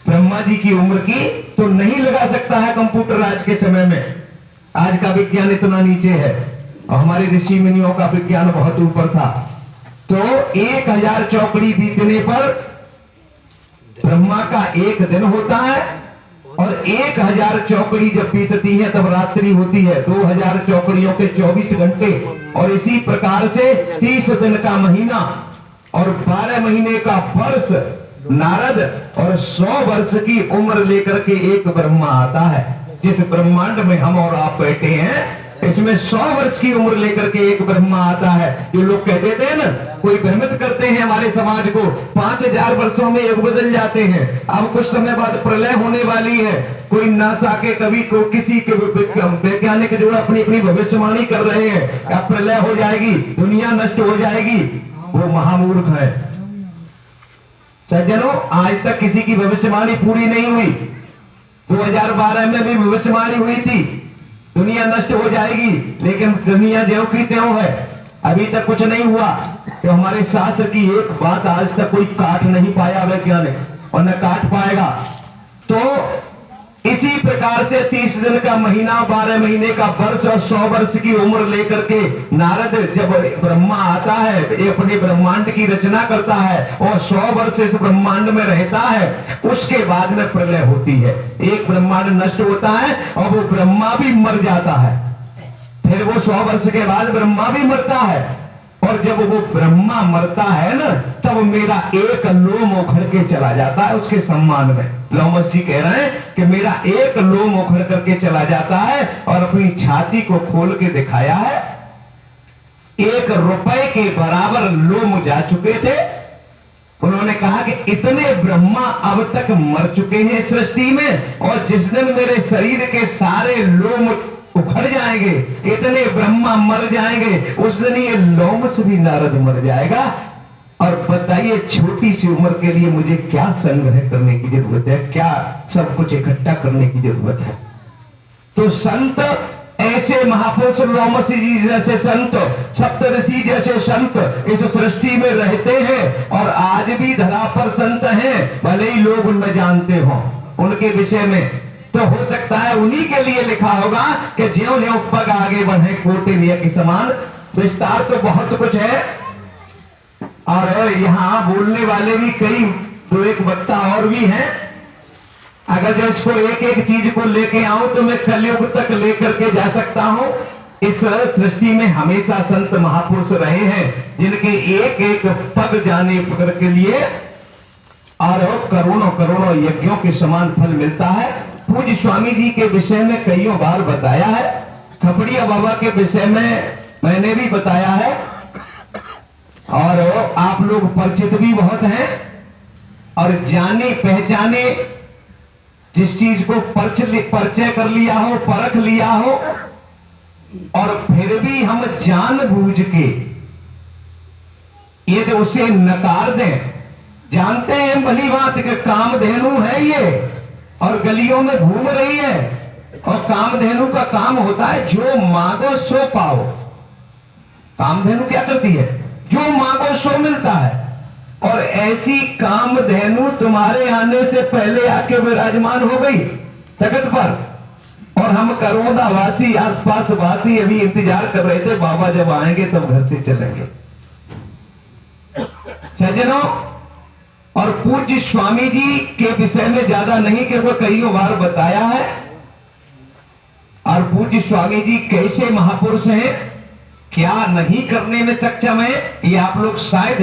ब्रह्मा जी की उम्र की तो नहीं लगा सकता है कंप्यूटर आज के समय में। आज का विज्ञान इतना नीचे है और हमारे ऋषि मुनियों का विज्ञान बहुत ऊपर था। तो 1000 चौकड़ी बीतने पर ब्रह्मा का एक दिन होता है और 1000 चौकड़ी जब बीतती है तब रात्रि होती है। 2000 चौकड़ियों के 24 घंटे और इसी प्रकार से 30 दिन का महीना और 12 महीने का वर्ष नारद और 100 वर्ष की उम्र लेकर के एक ब्रह्मा आता है। जिस ब्रह्मांड में हम और आप बैठे हैं इसमें 100 वर्ष की उम्र लेकर के एक ब्रह्मा आता है। जो लोग कह देते हैं ना, कोई भ्रमित करते हैं हमारे समाज को, 5000 वर्षों में युग बदल जाते हैं, अब कुछ समय बाद प्रलय होने वाली है। कोई नासा के कभी को किसी के वैज्ञानिक जो अपनी अपनी भविष्यवाणी कर रहे हैं अब प्रलय हो जाएगी, दुनिया नष्ट हो जाएगी, वो महामूर्ख है। सज्जनों, आज तक किसी की भविष्यवाणी पूरी नहीं हुई। 2012 में भी भविष्यवाणी हुई थी दुनिया नष्ट हो जाएगी, लेकिन दुनिया ज्यों की त्यों है, अभी तक कुछ नहीं हुआ। तो हमारे शास्त्र की एक बात आज तक कोई काट नहीं पाया वैज्ञानिक और न काट पाएगा। तो इसी प्रकार से 30 दिन का महीना, 12 महीने का वर्ष और 100 वर्ष की उम्र लेकर के नारद जब ब्रह्मा आता है, ये अपने ब्रह्मांड की रचना करता है और 100 वर्ष इस ब्रह्मांड में रहता है। उसके बाद में प्रलय होती है, एक ब्रह्मांड नष्ट होता है और वो ब्रह्मा भी मर जाता है। फिर वो 100 वर्ष के बाद ब्रह्मा भी मरता है और जब वो ब्रह्मा मरता है ना, तब मेरा एक लोम उखड़ के चला जाता है उसके सम्मान में। लोमस जी कह रहे हैं कि मेरा एक लोम उखड़ करके चला जाता है और अपनी छाती को खोल के दिखाया है। 1 रुपए के बराबर लोम जा चुके थे। उन्होंने कहा कि इतने ब्रह्मा अब तक मर चुके हैं सृष्टि में, और जिस दिन मेरे शरीर के सारे लोम उखड़ जाएंगे, इतने ब्रह्मा मर जाएंगे, उस दिन ये लोमस भी नारद मर जाएगा। और बताइए, छोटी सी उम्र के लिए मुझे क्या संग्रह करने की जरूरत है, क्या सब कुछ इकट्ठा करने की जरूरत है। तो संत ऐसे महापुरुष, लोमस जी जैसे संत, सप्तऋषि जैसे संत इस सृष्टि में रहते हैं और आज भी धरा पर संत हैं, भले ही लोग न जानते हो उनके विषय में। तो हो सकता है उन्हीं के लिए लिखा होगा कि ज्यों ज्यों पग आगे बढ़े कोटिनिया के समान। विस्तार तो बहुत कुछ है और यहाँ बोलने वाले भी कई, तो एक वक्ता और भी हैं। अगर जो इसको एक एक चीज को लेके आऊं तो मैं कलयुग तक लेकर के जा सकता हूं। इस सृष्टि में हमेशा संत महापुरुष रहे हैं जिनके एक एक पग जाने पकड़ के लिए और करोड़ों करोड़ों यज्ञों के समान फल मिलता है। पूज्य स्वामी जी के विषय में कईयों बार बताया है, खपड़िया बाबा के विषय में मैंने भी बताया है और आप लोग परिचित भी बहुत हैं और जाने पहचाने, जिस चीज को परिचय कर लिया हो, परख लिया हो, और फिर भी हम जानबूझ के यदि उसे नकार दें, जानते हैं भली बात कि कामधेनु है ये और गलियों में घूम रही है, और कामधेनु का काम होता है जो मांगो सो पाओ। कामधेनु क्या करती है? जो मांगो सो मिलता है। और ऐसी कामधेनु तुम्हारे आने से पहले आके विराजमान हो गई जगत पर, और हम करोड़ा वासी, आसपास वासी अभी इंतजार कर रहे थे बाबा जब आएंगे तब घर से चलेंगे। सज्जनों, और पूज्य स्वामी जी के विषय में ज्यादा नहीं कि वो कईयों बार बताया है। और पूज्य स्वामी जी कैसे महापुरुष हैं, क्या नहीं करने में सक्षम है, ये आप लोग शायद